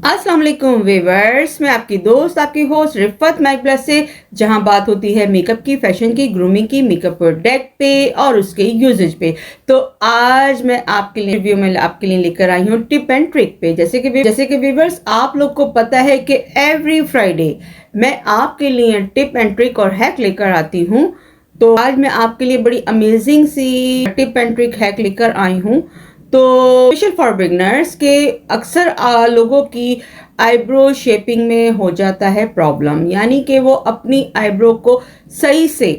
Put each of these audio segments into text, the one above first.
अस्सलाम वालेकुम व्यूअर्स, मैं आपकी दोस्त आपकी होस्ट रिफत माइक प्लस से, जहां बात होती है मेकअप की, फैशन की, ग्रूमिंग की, मेकअप प्रोडक्ट पे और उसके यूजेज पे। तो आज मैं आपके लिए रिव्यू में आपके लिए लेकर आई हूँ टिप एंड ट्रिक पे। जैसे कि व्यूअर्स आप लोग को पता है कि एवरी फ्राइडे मैं आपके लिए टिप एंड ट्रिक और हैक लेकर आती हूँ। तो आज मैं आपके लिए बड़ी अमेजिंग सी टिप एंड ट्रिक हैक लेकर आई हूँ। तो स्पेशल फॉर बिगनर्स के अक्सर लोगों की आईब्रो शेपिंग में हो जाता है प्रॉब्लम, यानी कि वो अपनी आईब्रो को सही से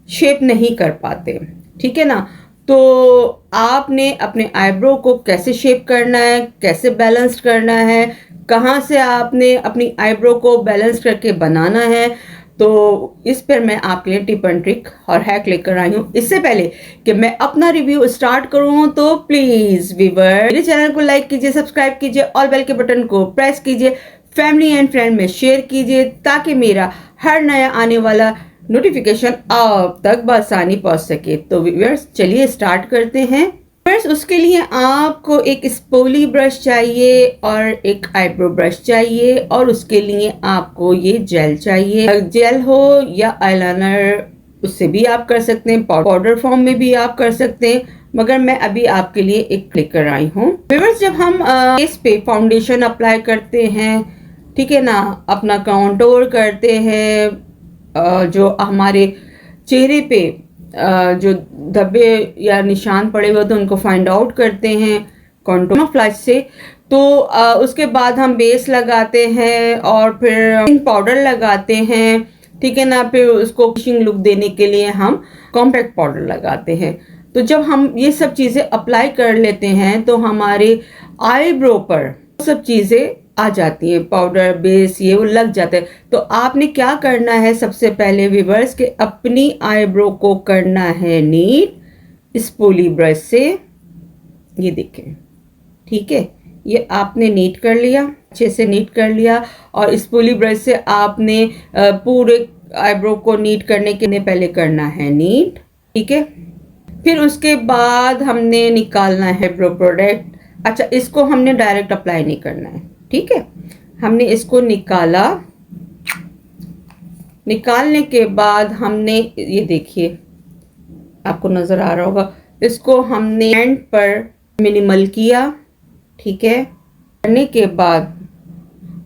शेप नहीं कर पाते। ठीक है ना। तो आपने अपने आईब्रो को कैसे शेप करना है, कैसे बैलेंस करना है, कहाँ से आपने अपनी आईब्रो को बैलेंस करके बनाना है, तो इस पर मैं आपके लिए टिप एंड ट्रिक और हैक लेकर आई हूँ। इससे पहले कि मैं अपना रिव्यू स्टार्ट करूँ तो प्लीज व्यूअर मेरे चैनल को लाइक कीजिए, सब्सक्राइब कीजिए, ऑल बेल के बटन को प्रेस कीजिए, फैमिली एंड फ्रेंड में शेयर कीजिए ताकि मेरा हर नया आने वाला नोटिफिकेशन आप तक बआसानी पहुंच सके। तो व्यूअर्स चलिए स्टार्ट करते हैं। फ्रेंड्स उसके लिए आपको एक स्पोली ब्रश चाहिए और एक आईब्रो ब्रश चाहिए, और उसके लिए आपको ये जेल चाहिए। जेल हो या आईलाइनर, उससे भी आप कर सकते हैं, पाउडर फॉर्म में भी आप कर सकते हैं, मगर मैं अभी आपके लिए एक लेकर आई हूँ। व्यूअर्स जब हम फेस पे फाउंडेशन अप्लाई करते हैं, ठीक है ना, अपना काउंटोर करते हैं, जो हमारे चेहरे पे जो धब्बे या निशान पड़े हुए तो उनको फाइंड आउट करते हैं कॉन्टूर फ्लैश से। तो उसके बाद हम बेस लगाते हैं और फिर पाउडर लगाते हैं, ठीक है ना। फिर उसको फिनिशिंग लुक देने के लिए हम कॉम्पैक्ट पाउडर लगाते हैं। तो जब हम ये सब चीज़ें अप्लाई कर लेते हैं तो हमारे आईब्रो पर सब चीज़ें आ जाती हैं, पाउडर बेस ये वो लग जाते हैं। तो आपने क्या करना है, सबसे पहले व्यूअर्स के अपनी आईब्रो को करना है नीट स्पूली ब्रश से। ये देखें, ठीक है, ये आपने नीट कर लिया, अच्छे से नीट कर लिया, और स्पूली ब्रश से आपने पूरे आईब्रो को नीट करने के लिए पहले करना है नीट, ठीक है। फिर उसके बाद हमने निकालना है ब्रो प्रोडक्ट। अच्छा, इसको हमने डायरेक्ट अप्लाई नहीं करना है, ठीक है। हमने इसको निकाला, निकालने के बाद हमने ये देखिए आपको नजर आ रहा होगा, इसको हमने एंड पर मिनिमल किया, ठीक है। करने के बाद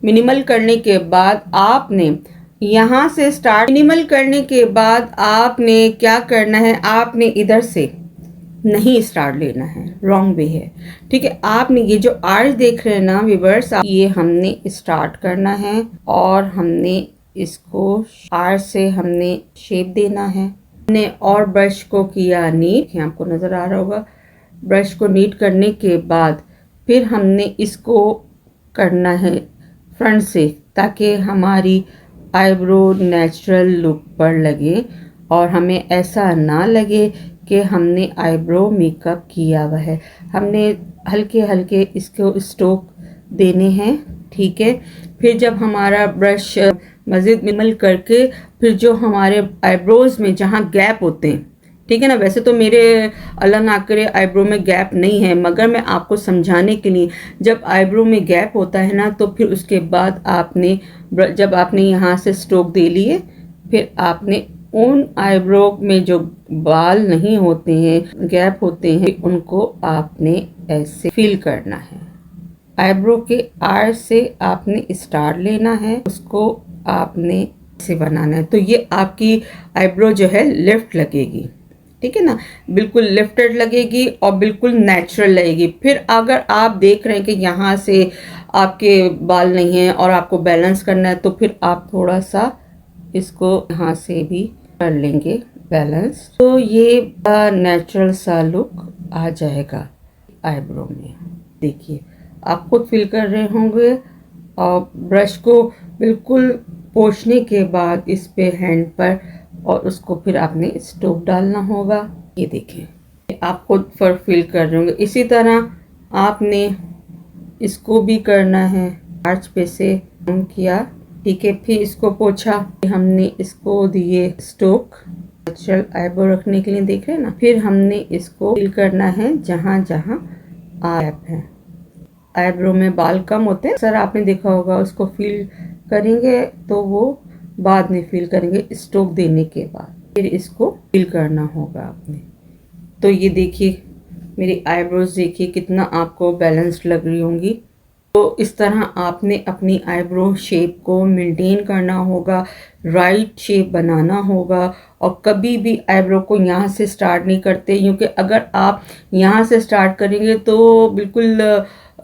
मिनिमल करने के बाद आपने यहाँ से स्टार्ट, मिनिमल करने के बाद आपने क्या करना है, आपने इधर से नहीं स्टार्ट लेना है, रॉन्ग वे है, ठीक है। आपने ये जो आर्च देख रहे हैं ना व्यूअर्स, ये हमने स्टार्ट करना है और हमने इसको आर्च से हमने शेप देना है। हमने और ब्रश को किया नीट, आपको नजर आ रहा होगा। ब्रश को नीट करने के बाद फिर हमने इसको करना है फ्रंट से, ताकि हमारी आईब्रो नेचुरल लुक पर लगे और हमें ऐसा ना लगे कि हमने आईब्रो मेकअप किया हुआ है। हमने हल्के हल्के इसको स्ट्रोक देने हैं, ठीक है। फिर जब हमारा ब्रश मज़ीद मिनिमल करके, फिर जो हमारे आईब्रोज में जहाँ गैप होते हैं, ठीक है ना, वैसे तो मेरे अल्लाह ना करे आईब्रो में गैप नहीं है, मगर मैं आपको समझाने के लिए, जब आईब्रो में गैप होता है ना, तो फिर उसके बाद आपने जब आपने यहाँ से स्ट्रोक दे लिए, फिर आपने उन आईब्रो में जो बाल नहीं होते हैं, गैप होते हैं, उनको आपने ऐसे फिल करना है। आईब्रो के आर्च से आपने स्टार लेना है, उसको आपने ऐसे बनाना है। तो ये आपकी आईब्रो जो है लिफ्ट लगेगी, ठीक है ना, बिल्कुल लिफ्टेड लगेगी और बिल्कुल नेचुरल लगेगी। फिर अगर आप देख रहे हैं कि यहाँ से आपके बाल नहीं हैं और आपको बैलेंस करना है, तो फिर आप थोड़ा सा इसको यहाँ से भी कर लेंगे बैलेंस, तो ये नेचुरल सा लुक आ जाएगा आईब्रो में। देखिए आप खुद फील कर रहे होंगे। और ब्रश को बिल्कुल पोंछने के बाद इस पे हैंड पर, और उसको फिर आपने स्ट्रोक डालना होगा। ये देखें आप खुद फर्क फील कर रहे होंगे। इसी तरह आपने इसको भी करना है, आर्च पे से किया, ठीक है। फिर इसको पोछा, हमने इसको दिए स्ट्रोक नेचुरल आईब्रो रखने के लिए, देख रहे हैं ना। फिर हमने इसको फिल करना है जहाँ जहाँ गैप है, आईब्रो में बाल कम होते हैं, सर आपने देखा होगा, उसको फील करेंगे तो वो बाद में फील करेंगे स्ट्रोक देने के बाद, फिर इसको फील करना होगा आपने। तो ये देखिए मेरी आईब्रोज, देखिए कितना आपको बैलेंस्ड लग रही होंगी। तो इस तरह आपने अपनी आईब्रो शेप को मेंटेन करना होगा, राइट शेप बनाना होगा, और कभी भी आईब्रो को यहाँ से स्टार्ट नहीं करते, क्योंकि अगर आप यहाँ से स्टार्ट करेंगे तो बिल्कुल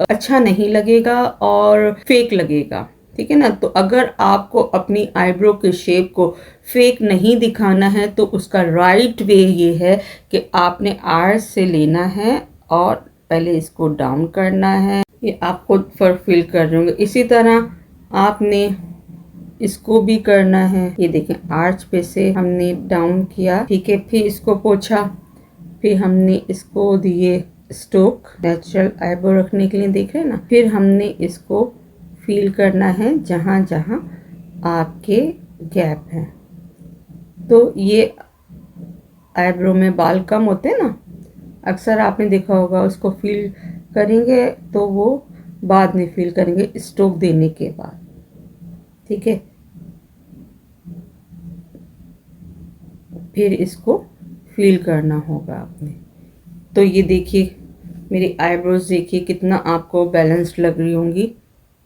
अच्छा नहीं लगेगा और फेक लगेगा, ठीक है ना। तो अगर आपको अपनी आईब्रो के शेप को फेक नहीं दिखाना है तो उसका राइट वे ये है कि आपने आर्च से लेना है और पहले इसको डाउन करना है। ये आप खुद पर फील कर रहे होंगे। इसी तरह आपने इसको भी करना है। ये देखें, आर्च पे से हमने डाउन किया, ठीक है, फिर इसको पोछा, फिर हमने इसको दिए स्ट्रोक नेचुरल आईब्रो रखने के लिए, देख रहे हैं ना। फिर हमने इसको फील करना है जहाँ जहाँ आपके गैप हैं। तो ये आईब्रो में बाल कम होते हैं ना, अक्सर आपने देखा होगा, उसको फील करेंगे तो वो बाद में फील करेंगे स्ट्रोक देने के बाद, ठीक है। फिर इसको फील करना होगा आपने। तो ये देखिए मेरी आईब्रोज, देखिए कितना आपको बैलेंस्ड लग रही होंगी।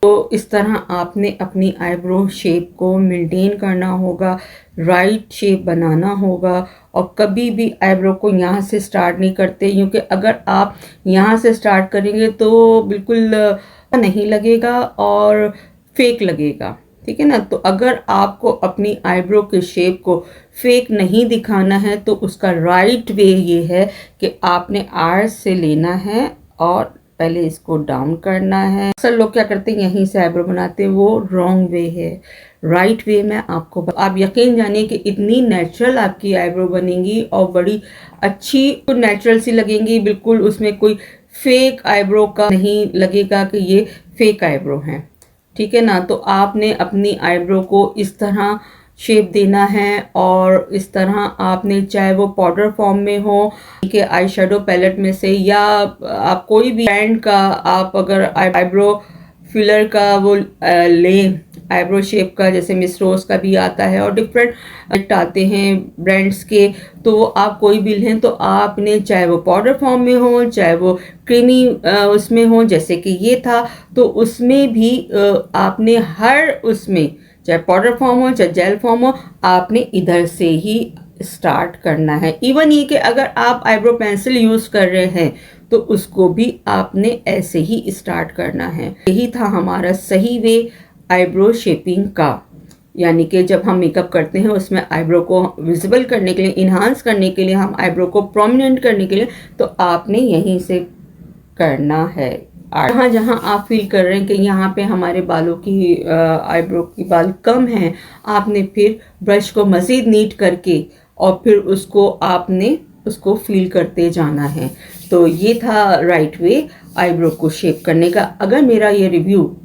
तो इस तरह आपने अपनी आईब्रो शेप को मेंटेन करना होगा, राइट शेप बनाना होगा, और कभी भी आईब्रो को यहाँ से स्टार्ट नहीं करते, क्योंकि अगर आप यहाँ से स्टार्ट करेंगे तो बिल्कुल नहीं लगेगा और फेक लगेगा, ठीक है ना। तो अगर आपको अपनी आईब्रो के शेप को फेक नहीं दिखाना है तो उसका राइट वे ये है कि आपने आर्च से लेना है और पहले इसको डाउन करना है। अक्सर लोग क्या करते हैं, यहीं से आईब्रो बनाते हैं, वो रॉन्ग वे है। राइट वे में आपको, आप यकीन जानिए कि इतनी नेचुरल आपकी आईब्रो बनेंगी और बड़ी अच्छी नेचुरल सी लगेंगी, बिल्कुल उसमें कोई फेक आईब्रो का नहीं लगेगा कि ये फेक आईब्रो हैं, ठीक है ना। तो आपने अपनी आईब्रो को इस तरह शेप देना है, और इस तरह आपने, चाहे वो पाउडर फॉर्म में हो कि आई शेडो पैलेट में से, या आप कोई भी ब्रांड का, आप अगर आईब्रो फिलर का वो लें आईब्रो शेप का, जैसे मिस रोज का भी आता है और डिफरेंट आते हैं ब्रांड्स के, तो आप कोई भी लें तो आपने, चाहे वो पाउडर फॉर्म में हो, चाहे वो क्रीमी उसमें हो जैसे कि ये था, तो उसमें भी आपने हर उसमें, चाहे पाउडर फॉर्म हो चाहे जेल फॉर्म हो, आपने इधर से ही स्टार्ट करना है। इवन ये कि अगर आप आईब्रो पेंसिल यूज़ कर रहे हैं तो उसको भी आपने ऐसे ही स्टार्ट करना है। यही था हमारा सही वे आईब्रो शेपिंग का, यानी कि जब हम मेकअप करते हैं उसमें आईब्रो को विजिबल करने के लिए, इन्हांस करने के लिए, हम आईब्रो को प्रोमिनेंट करने के लिए, तो आपने यहीं से करना है। जहाँ जहाँ आप फील कर रहे हैं कि यहाँ पे हमारे बालों की आईब्रो की बाल कम हैं, आपने फिर ब्रश को मज़ीद नीट करके और फिर उसको फील करते जाना है। तो ये था राइट वे आईब्रो को शेप करने का। अगर मेरा ये रिव्यू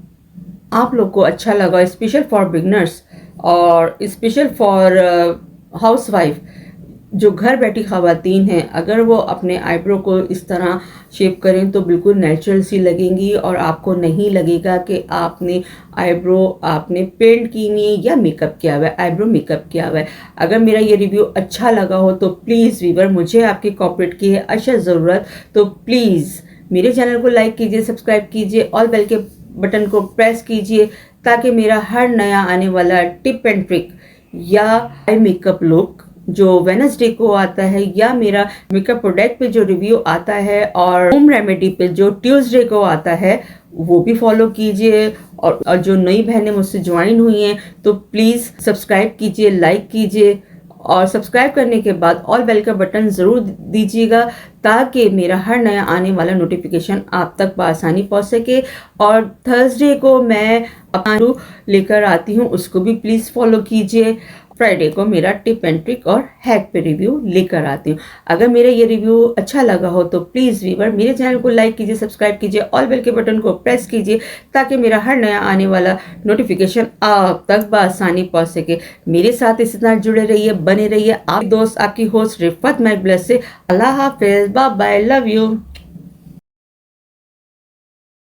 आप लोग को अच्छा लगा, स्पेशल फॉर बिगनर्स और स्पेशल फॉर हाउसवाइफ जो घर बैठी ख़वातीन हैं, अगर वो अपने आईब्रो को इस तरह शेप करें तो बिल्कुल नेचुरल सी लगेंगी और आपको नहीं लगेगा कि आपने आईब्रो पेंट की हुई है या मेकअप किया हुआ है, आईब्रो मेकअप किया हुआ है। अगर मेरा ये रिव्यू अच्छा लगा हो तो प्लीज़ व्यूअर, मुझे आपकी कोऑपरेट की है अशद ज़रूरत, तो प्लीज़ मेरे चैनल को लाइक कीजिए, सब्सक्राइब कीजिए और बेल के बटन को प्रेस कीजिए ताकि मेरा हर नया आने वाला टिप एंड ट्रिक या आई मेकअप लुक जो वेडनेसडे को आता है, या मेरा मेकअप प्रोडक्ट पे जो रिव्यू आता है और होम रेमेडी पे जो ट्यूसडे को आता है, वो भी फॉलो कीजिए। और जो नई बहनें मुझसे ज्वाइन हुई हैं तो प्लीज़ सब्सक्राइब कीजिए, लाइक कीजिए, और सब्सक्राइब करने के बाद ऑल बेल का बटन ज़रूर दीजिएगा ताकि मेरा हर नया आने वाला नोटिफिकेशन आप तक बआसानी पहुंच सके। और थर्सडे को मैं अपना लेकर आती हूं, उसको भी प्लीज़ फॉलो कीजिए। फ्राइडे को मेरा टिप एंड ट्रिक और हैक पे रिव्यू लेकर आती हूँ। अगर मेरा ये रिव्यू अच्छा लगा हो तो प्लीज़ व्यूअर मेरे चैनल को लाइक कीजिए, सब्सक्राइब कीजिए, ऑल बेल के बटन को प्रेस कीजिए ताकि मेरा हर नया आने वाला नोटिफिकेशन आप तक बआसानी पहुँच सके। मेरे साथ इसी तरह जुड़े रहिए, बने रहिए। आप दोस्त, आपकी होस्ट रिफत मैक ब्लेस से। अल्लाह हाफिज़, बाय बाय, लव यू।